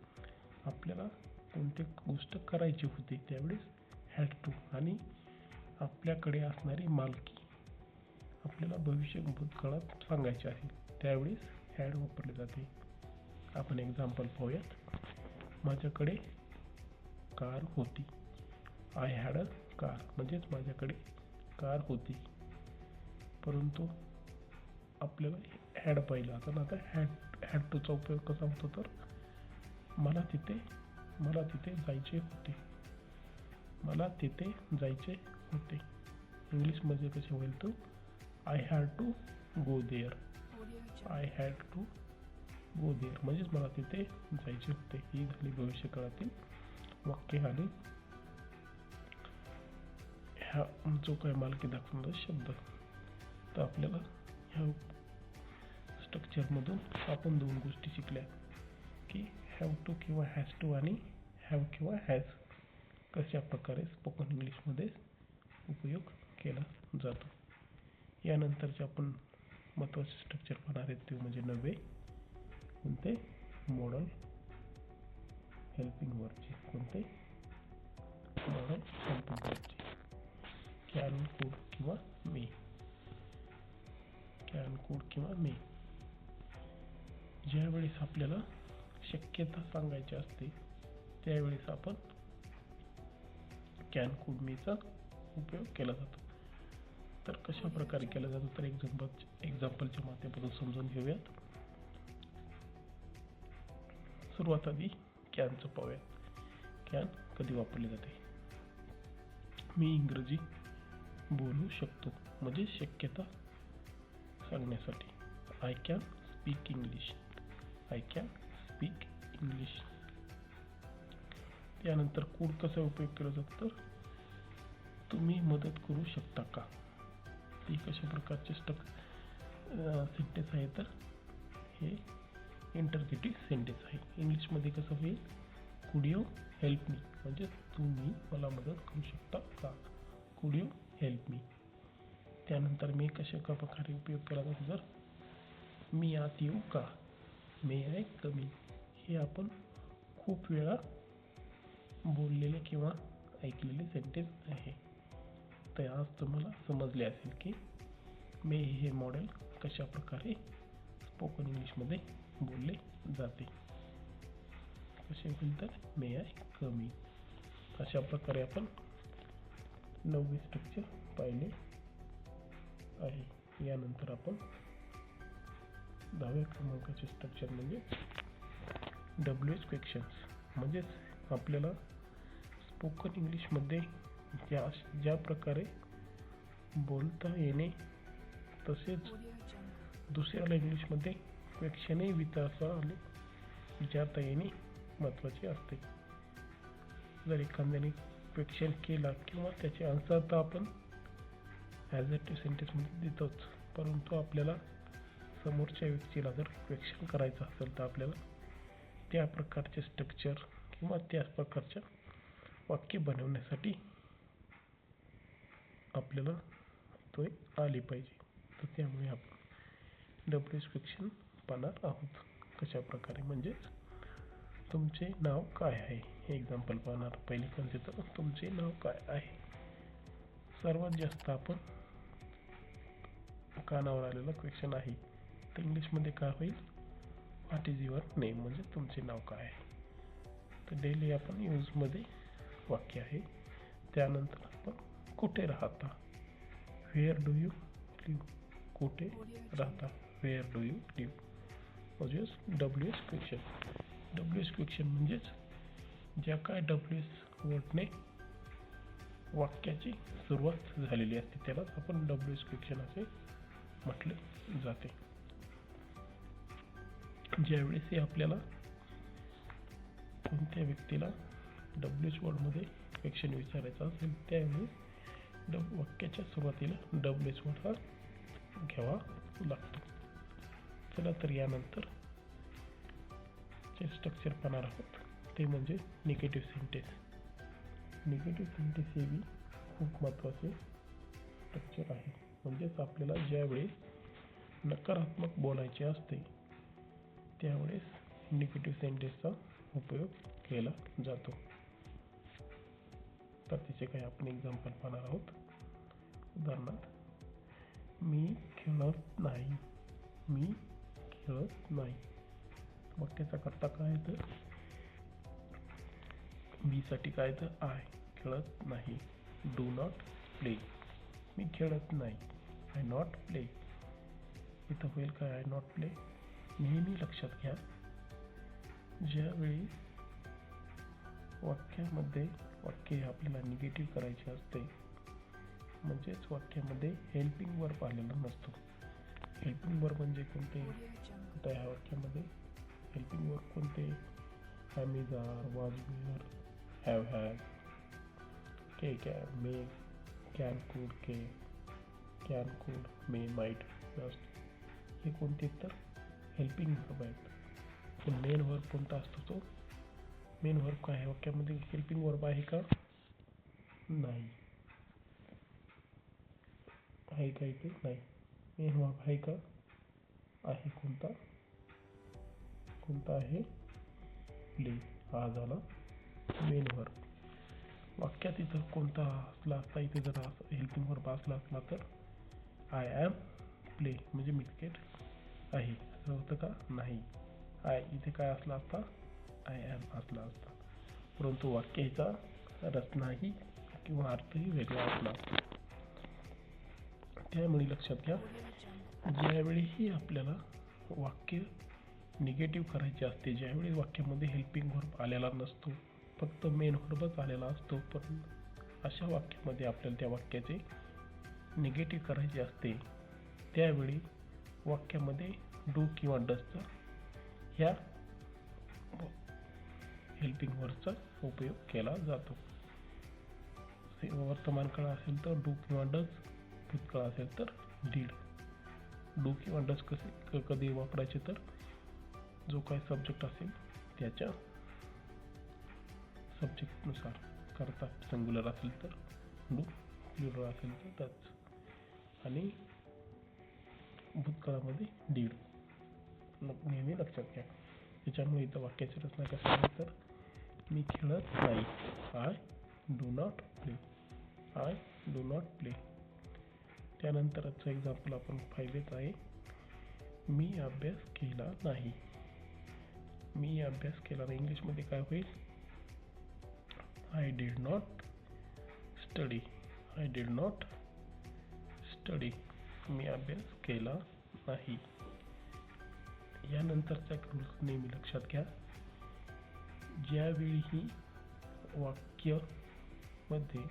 आपल्याला कोणती गोष्ट करायची होती त्यावेळेस हॅड टू आणि आपल्याकडे असणारी मालकी आपल्याला भूतकाळात सांगायची आहे त्यावेळेस हॅड वापरले जाते. आपण एक्झाम्पल पाहूयात. माझ्याकडे कार होती. I had a car. म्हणजेच माझ्याकडे कार होती. परंतु आपल्याला हॅड पाहिलं. आता हॅड टूचा उपयोग कसा होतो? तर मला तिथे जायचे होते. मला तिथे जायचे होते. इंग्लिशमध्ये कसे होईल? तर I had to go there. I had to go there. म्हणजेच मला तिथे जायचे होते. ही झाली भविष्यकाळातील वाक्य आणि ह्या जो काय मालकी दाखवणारा शब्द. तर आपल्याला ह्या स्ट्रक्चरमधून आपण दोन गोष्टी शिकल्या की हॅव टू किंवा हॅज टू आणि हॅव किंवा हॅज कशा प्रकारे स्पोकन इंग्लिशमध्ये उपयोग केला जातो. यानंतरचे आपण महत्त्वाचे स्ट्रक्चर पाहणार आहेत ते म्हणजे 9वे कोणते? मॉडल हेल्पिंग वर्बचे. कोणते? Modal helping वर्बचे. कॅन, कुड किंवा मे. कॅन, कुड किंवा मे. ज्यावेळेस आपल्याला शक्यता सांगायची असते त्यावेळेस आपण कॅन, कुड, मेचा उपयोग केला जातो. तर कशा प्रकारे केला जातो? तर एक्झाम्पलच्या माध्यमातून समजून घेऊयात. सुरुवात आधी कॅनचं पाहूयात. कॅन कधी वापरले जाते? मी इंग्रजी बोलू शकतो. म्हणजे शक्यता सांगण्यासाठी. I can speak English. I can speak English. त्यानंतर कुड कसा उपयोग केला जातो? तर तुम्ही मदत करू शकता का? ती कशा प्रकारचे सेंटेन्स आहे? तर हे इंटरगेटिव्ह सेंटेन्स आहे. इंग्लिशमध्ये कसं होईल? कुड यू हेल्प मी. म्हणजे तुम्ही मला मदत करू शकता का? कुड यू हेल्प मी. त्यानंतर मी कशा प्रकारे उपयोग केला जातो? तर मी आत येऊ का? मे आय कम इन. हे आपण खूप वेळा बोललेले किंवा ऐकलेले सेंटेन्स आहे. तर आज तुम्हाला समजले असेल की मे हे मॉडेल कशा प्रकारे स्पोकन इंग्लिशमध्ये बोलले जाते. कसे होईल? तर मे आय कम इन. अशा प्रकारे आपण 9वे स्ट्रक्चर पाहिले आहे. यानंतर आपण 10व्या क्रमांकाचे स्ट्रक्चर म्हणजे WH क्वेश्चन्स. म्हणजेच आपल्याला स्पोकन इंग्लिशमध्ये ज्या प्रकारे बोलता येणे तसेच दुसऱ्याला इंग्लिशमध्ये क्वेश्चनही विचारता येणे महत्त्वाचे असते. जर एखाद्याने क्वेश्चन केला किंवा त्याचे आन्सर तर आपण ॲझेटिव्ह सेंटेन्समध्ये देतोच, परंतु आपल्याला समोरच्या व्यक्तीला जर क्वेश्चन करायचं असेल तर आपल्याला त्या प्रकारचे स्ट्रक्चर किंवा त्याच प्रकारच्या वाक्य बनवण्यासाठी आपल्याला तो आली पाहिजे. तर त्यामुळे आपण डब्ल्यूएच क्वेश्चन पाहणार आहोत. कशा प्रकारे म्हणजेच तुमचे नाव काय आहे हे एक्झाम्पल पाहणार. पहिले कोणते तर तुमचे नाव काय आहे. सर्वात जास्त आपण कानावर आलेला क्वेश्चन आहे, तर इंग्लिशमध्ये काय होईल, व्हॉट इज युअर नेम म्हणजे तुमचे नाव काय आहे. तर डेली आपण यूजमध्ये वाक्य आहे. त्यानंतर आपण कुठे राहता, वेअर डू यू लिव्ह, कुठे राहता, वेअर डू यू लिव्ह म्हणजेच डब्ल्यूएच क्वेश्चन. डब्ल्यूएच क्वेश्चन म्हणजेच ज्या काय डब्ल्यूएच वर्डने वाक्याची सुरुवात झालेली असते त्यालाच आपण डब्ल्यूएच क्वेश्चन असे म्हटले जाते. ज्यावेळेस हे आपल्याला कोणत्या व्यक्तीला डब्ल्यूएच वर्डमध्ये क्वेश्चन विचारायचा असेल त्यावेळी वाक्याच्या सुरुवातीला डब्ल्यूएच वर्ड हा घ्यावा लागतो. चला तर यानंतर चे स्ट्रक्चर पाहणार आहोत, ते म्हणजे निगेटिव्ह सेंटेन्स. निगेटिव्ह सेंटेन्स हे बी खूप महत्त्वाचे स्ट्रक्चर आहे. म्हणजेच आपल्याला ज्यावेळेस नकारात्मक बोलायचे असते त्यावेळेस निगेटिव्ह सेंटेन्सचा उपयोग केला जातो. तर त्याचे काही आपण एक्झाम्पल पाहणार आहोत. उदाहरणार्थ, मी खेळत नाही, मी खेळत नाही. वाक्याचा करता काय तर बी साठी काय तर आय खेळत नाही. डू नॉट प्ले, मी खेळत नाही, आय नॉट प्ले. इथं होईल काय, आय नॉट प्ले. नेहमी लक्षात घ्या, ज्यावेळी वाक्यामध्ये वाक्य आपल्याला निगेटिव्ह करायचे असते म्हणजेच वाक्यामध्ये हेल्पिंग वर्ब आलेला नसतो. हेल्पिंग वर्ब म्हणजे कोणते, आता ह्या वाक्यामध्ये हेल्पिंग वर्ब कोणते, am is are, was were, have have, के कॅन, मे कॅन कुड, के कॅन कुड, मे माईट, मस्ट, हे कोणते तर हेल्पिंग वर्ब आहेत. पण मेन वर्ब कोणता असतो, तो मेन वर्ब काय आहे वाक्यामध्ये, हेल्पिंग वर्ब आहे का, नाही. आहे का इथे, नाही. मेन वर्ब आहे का, आहे. कोणता, कोणता आहे, प्ले. हा झाला मेन वर्ब. वाक्यात इथं कोणता असला असता, इथे जर हेल्पिंग वर्ब असला असला तर आय ॲम प्ले म्हणजे मी क्रिकेट आहे असं होतं का, नाही. आय इथे काय असला असता, आय ॲम असला असता. परंतु वाक्याचा रचनाही किंवा अर्थही वेगळा असला. त्यामुळे लक्षात घ्या, ज्यावेळीही आपल्याला वाक्य निगेटिव्ह करायचे असते, ज्यावेळी वाक्यामध्ये हेल्पिंग वर्ब आलेला नसतो, फक्त मेन वर्बच आलेला असतो, पण अशा वाक्यामध्ये आपल्याला त्या वाक्याचे निगेटिव्ह करायचे असते त्यावेळी वाक्यामध्ये डू किंवा डजचा ह्या हेल्पिंग वर्बचा उपयोग केला जातो. वर्तमान काळ असेल तर डू किंवा डज, भूतकाळ असेल तर डीड. डू किंवा डज कधी वापरायचे तर जो काही सब्जेक्ट असेल त्याच्या सब्जेक्टनुसार. करता सिंग्युलर असेल तर डू, प्लुरल असेल तर डज, आणि भूतकाळामध्ये डीड. नेहमी लक्षात घ्या. त्याच्यामुळे इथं वाक्याची रचना कशी आहे तर मी खेळत नाही, I do not play, I do not play. त्यानंतरचं एक्झाम्पल आपण पाहिलेच आहे, मी अभ्यास केला नाही. मी अभ्यास केला नाही इंग्लिशमध्ये काय होईल, I did not study, I did not study. मी अभ्यास केला नाही. यानंतरचा रूल्स नेहमी लक्षात घ्या, ज्यावेळीही वाक्यामध्ये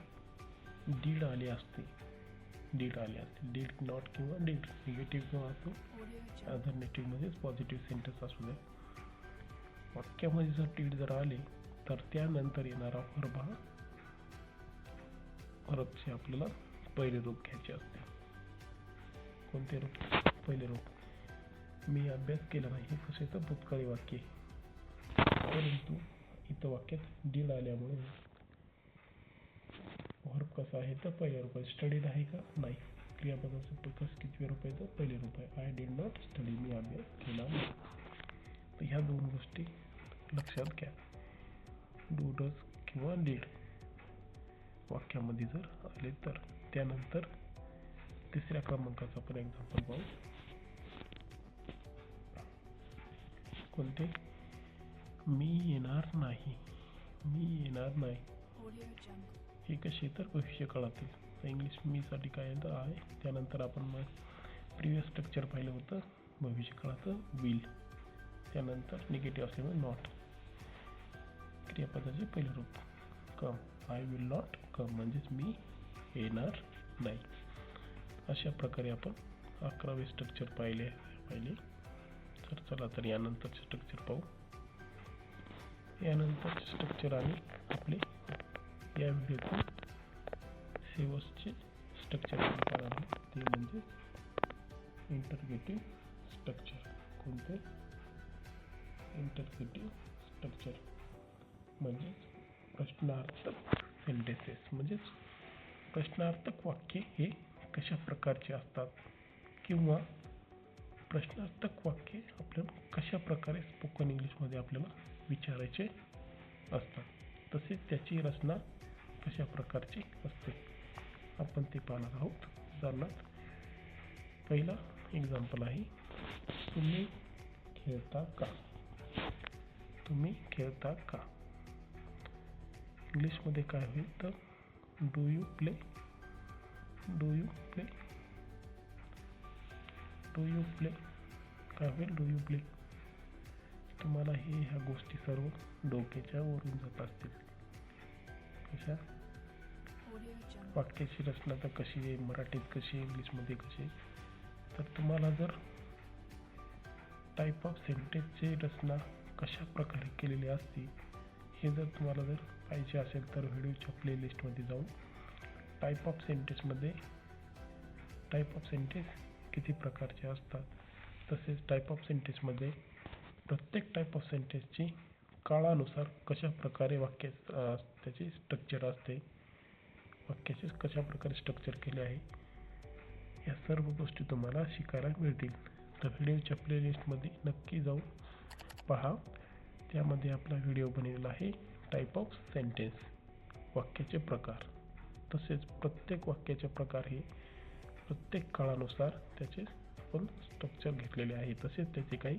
डीड आले असते, डीड नॉट किंवा डीड निगेटिव्ह किंवा असो, अल्टरनेटिव्हमध्येच पॉझिटिव्ह सेंटेन्स असू द्या, वाक्यामध्ये जर डीड जर आले तर त्यानंतर येणारा वर्ब हा वर्बचे आपल्याला पहिले रूप घ्यायचे असते. कोणते रूप? पहिले रूप. मी अभ्यास केला नाही हे कसं येतं? भूतकाळी वाक्य. परंतु इथं वाक्यात डीड आल्यामुळे वर्ब कसा आहे तर पहिल्या रूप आहे. स्टडीड आहे का? नाही. क्रियापदाचं प्रकाश किती रूप आहे तर पहिले रूप आहे. I did not study. मी अभ्यास केला नाही. तर ह्या दोन गोष्टी लक्षात घ्या. डू डज किंवा डीड वाक्यामध्ये जर आले तर. त्यानंतर तिसऱ्या क्रमांकाचा पण एक्झाम्पल पाहू. कोणते? मी येणार नाही. मी येणार नाही हे कसे तर भविष्य काळातील. तर इंग्लिश मी साठी काय येतं? आहे. त्यानंतर आपण मग प्रिव्हियस स्ट्रक्चर पाहिलं होतं भविष्य काळाचं विल. त्यानंतर निगेटिव्ह असल्यामुळे नॉट. क्रियापदाचे पहिले रूप कम. आय विल नॉट कम म्हणजेच मी येणार नाही. अशा प्रकारे आपण 11वे स्ट्रक्चर पाहिले. तर चला तर यानंतरचे स्ट्रक्चर पाहू. यानंतरचे स्ट्रक्चर आणि आपले या व्हिडिओचे शेवटचे स्ट्रक्चर ते म्हणजे इंटरगेटिव्ह स्ट्रक्चर. कोणते? इंटरगेटिव्ह स्ट्रक्चर म्हणजेच प्रश्नार्थक सेंटेन्सेस. म्हणजेच प्रश्नार्थक वाक्य हे कशा प्रकारचे असतात किंवा प्रश्नार्थक वाक्य आपल्याला कशा प्रकारे स्पोकन इंग्लिशमध्ये आपल्याला विचारायचे असतात. तसेच त्याची रचना कशा प्रकारची असते आपण ते पाहणार आहोत. उदाहरणार्थ पहिला एक्झाम्पल आहे. तुम्ही खेळता का? तुम्ही खेळता का? इंग्लिशमध्ये काय होईल तर do you play. Do you play. Do you play काय होईल? Do you play. तुम्हाला ह्या गोष्टी सर्व डोक्याच्या वरून जात असतील. कशा? वाक्याची रचना तर कशी आहे, मराठीत कशी, इंग्लिशमध्ये कशी. तर तुम्हाला जर टाईप ऑफ सेंटेन्सची रचना कशा प्रकारे केलेली असते हे जर तुम्हाला जर पाहिजे असेल तर व्हिडिओच्या प्लेलिस्टमध्ये जाऊन टाईप ऑफ सेंटेन्स किती प्रकारचे असतात, तसेच टाईप ऑफ सेंटेन्समध्ये प्रत्येक टाईप ऑफ सेंटेन्सची काळानुसार कशा प्रकारे त्याचे स्ट्रक्चर असते, वाक्याचे कशा प्रकारे स्ट्रक्चर केले आहे, या सर्व गोष्टी तुम्हाला शिकायला मिळतील. तर व्हिडिओच्या प्लेलिस्टमध्ये नक्की जाऊन पहा. त्यामध्ये आपला व्हिडिओ बनवलेला आहे टाईप ऑफ सेंटेन्स, वाक्याचे प्रकार. तसेच प्रत्येक वाक्याचे प्रकार हे प्रत्येक काळानुसार त्याचे आपण स्ट्रक्चर घेतलेले आहे. तसेच त्याचे काही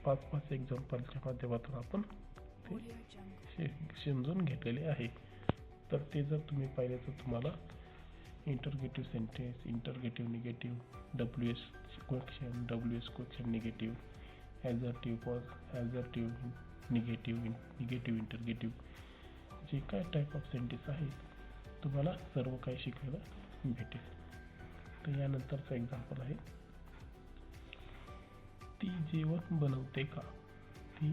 5-5 एक्झाम्पलच्या माध्यमातून आपण ते समजून घेतलेले आहे. तर ते जर तुम्ही पाहिले तर तुम्हाला interrogative sentence, interrogative negative, WS question negative, assertive negative, negative interrogative जे काय टाईप ऑफ सेंटेन्स आहेत तुम्हाला सर्व काही शिकायला भेटेल. तर यानंतरचं एक्झाम्पल आहे. ती जेवण बनवते का? ती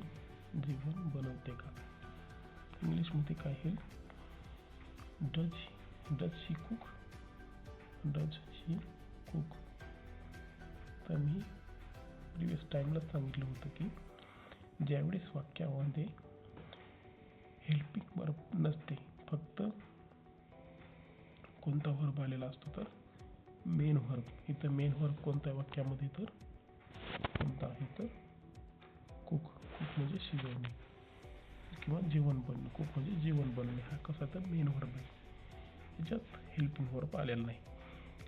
जेवण बनवते का? इंग्लिशमध्ये काय येईल? Does she cook. Does she cook. तर मी प्रिव्हियस टाईमला सांगितलं होतं की ज्यावेळेस वाक्यामध्ये हेल्पिंग वर्ब नसते, फक्त कोणता वर्ब आलेला असतो तर मेन वर्ब. इथं मेन वर्ब कोणत्या वाक्यामध्ये तर कोणता आहे तर कुक. कुक म्हणजे शिजवणे किंवा जेवण बनवणे. कुक म्हणजे जेवण बनवणे. हा कसा तर मेन वर्ब आहे. याच्यात हेल्पिंग वर्ब आलेला नाही.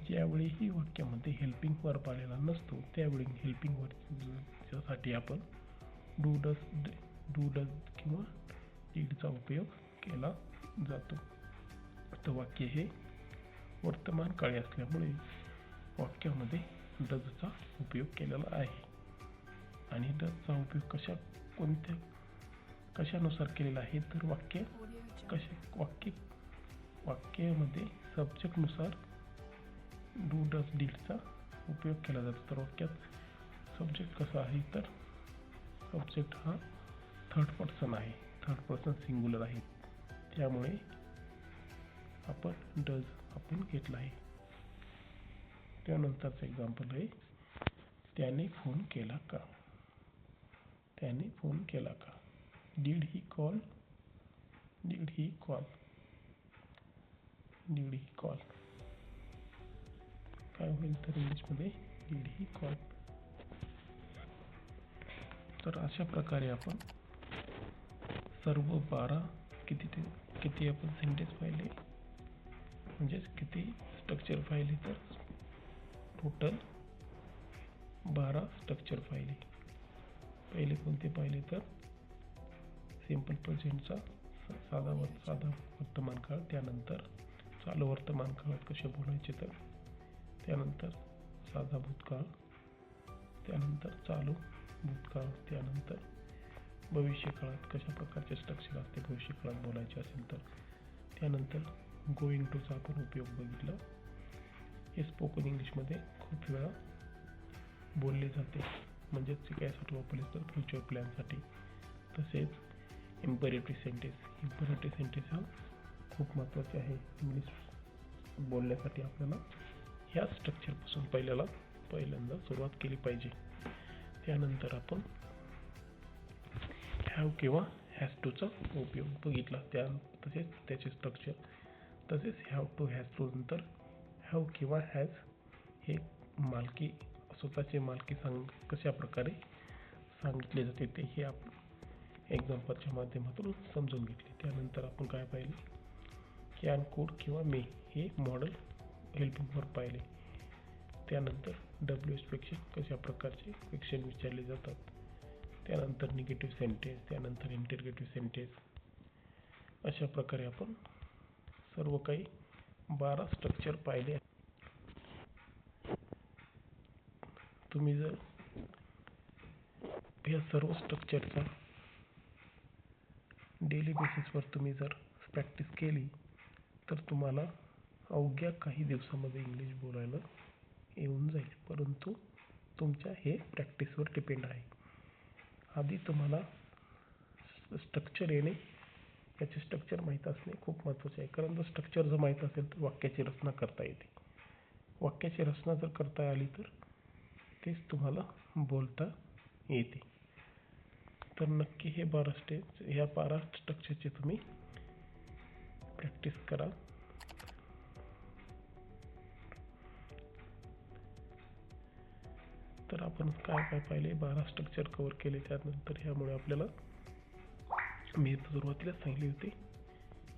ज्यावेळीही वाक्यामध्ये हेल्पिंग वर्ब आलेला नसतो त्यावेळी हेल्पिंग वर्बसाठी आपण डू डज किंवा डीडचा उपयोग केला जातो. तर वाक्य हे वर्तमान काळी असल्यामुळे वाक्यामध्ये डजचा उपयोग केलेला आहे. आणि डजचा उपयोग कशानुसार केलेला आहे तर वाक्यामध्ये सब्जेक्टनुसार डू डज डीडचा उपयोग केला जातो. तर वाक्यात सब्जेक्ट कसा आहे तर सब्जेक्ट हा थर्ड पर्सन आहे, थर्ड पर्सन सिंग्युलर आहे. त्यामुळे आपण डज आपण घेतला आहे. त्यानंतरचं एक्झाम्पल आहे, त्याने फोन केला का. त्याने फोन केला का. Did he call. Did he call. Did he call. काय होईल तर इंग्लिशमध्ये डिड ही कॉल. तर अशा प्रकारे आपण सर्व 12 किती आपण सेंटेन्स पाहिले, म्हणजेच किती स्ट्रक्चर पाहिले, तर टोटल 12 स्ट्रक्चर पाहिले. पहिले कोणते पाहिले तर सिंपल प्रेझेंटचा साधा वर्तमान काळ, त्यानंतर चालू वर्तमान काळात कसे बोलायचे, तर त्यानंतर साधा भूतकाळ, त्यानंतर चालू भूतकाळ, त्यानंतर भविष्य काळात कशा प्रकारचे स्ट्रक्चर असते भविष्य काळात बोलायचे असेल तर, त्यानंतर गोइंग टूचा आपण उपयोग बघितला. हे स्पोकन इंग्लिशमध्ये खूप वेळा बोलले जाते, म्हणजेच यासाठी वापरले तर फ्युचर प्लॅनसाठी. तसेच इम्पेरेटिव्ह सेंटेन्स हा खूप महत्त्वाचे आहे इंग्लिश बोलण्यासाठी. आपल्याला ह्या स्ट्रक्चरपासून पहिल्यांदा सुरुवात केली पाहिजे. त्यानंतर आपण हॅव किंवा हॅज टूचा उपयोग बघितला, तसेच त्याचे स्ट्रक्चर. तसेच हॅव टू हॅज टू नंतर हॅव किंवा हॅज हे मालकी, स्वतःची मालकी कशा प्रकारे सांगितले जाते ते हे आपण एक्झाम्पलच्या माध्यमातून समजून घेतले. त्यानंतर आपण काय पाहिले, कॅन, कुड किंवा मे हे मॉडेल हेल्पिंग वर्ब पाहिले. त्यानंतर WH क्वेश्चन कशा प्रकारचे क्वेश्चन विचारले जातात. त्यानंतर निगेटिव्ह सेंटेन्स, त्यानंतर इंटरगेटिव्ह सेंटेन्स. अशा प्रकारे आपण सर्व काही 12 स्ट्रक्चर पाहिले. तुम्ही जर या सर्व स्ट्रक्चरचा डेली बेसिसवर तुम्ही जर प्रॅक्टिस केली तर तुम्हाला अवघ्या काही दिवसामध्ये इंग्लिश बोलायला येऊन जाईल. परंतु तुमच्या हे प्रॅक्टिसवर डिपेंड आहे. आधी तुम्हाला स्ट्रक्चर येणे, याचे स्ट्रक्चर माहीत असणे खूप महत्त्वाचे आहे. कारण जर स्ट्रक्चर जर माहीत असेल तर वाक्याची रचना करता येते. वाक्याची रचना जर करता आली तर तेच तुम्हाला बोलता येते. तर नक्की हे 12 स्ट्रक्चरची तुम्ही प्रॅक्टिस करा. तर आपण काय पाहिले, 12 स्ट्रक्चर कव्हर केले. त्यानंतर ह्यामुळे आपल्याला, मी सुरुवातीला सांगितले होते,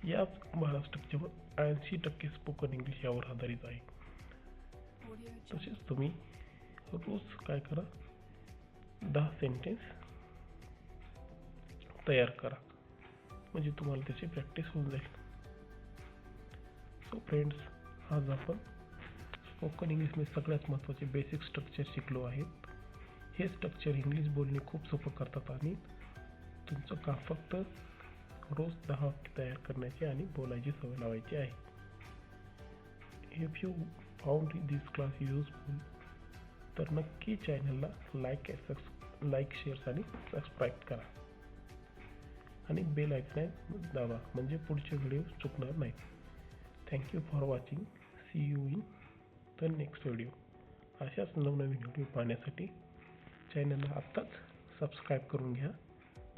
या 12 स्ट्रक्चरवर 80% स्पोकन इंग्लिश यावर आधारित आहे. तसेच तुम्ही रोज काय करा, 10 सेंटेन्स तयार करा, म्हणजे तुम्हाला त्याची प्रॅक्टिस होऊन जाईल. सो फ्रेंड्स, आज आपण स्पोकन इंग्लिशमध्ये सगळ्यात महत्त्वाचे बेसिक स्ट्रक्चर शिकलो आहेत. हे स्ट्रक्चर इंग्लिश बोलणे खूप सोपं करतात आणि तुमचं काम फक्त रोज 10 वाक्य तयार करण्याची आणि बोलायची सवय लावायची आहे. If you found this class useful तर नक्की चॅनलला लाईक शेअर्स आणि सबस्क्राईब करा आणि बेल आयकॉन दाबा, म्हणजे पुढचे व्हिडिओ चुकणार नाहीत. Thank you for watching. See you in the next video. अशाच नवनवीन व्हिडिओ पाहण्यासाठी चॅनलला आत्ताच सबस्क्राईब करून घ्या.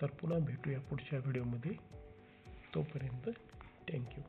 तर पुन्हा भेटूया पुढच्या व्हिडिओमध्ये. तोपर्यंत थँक्यू.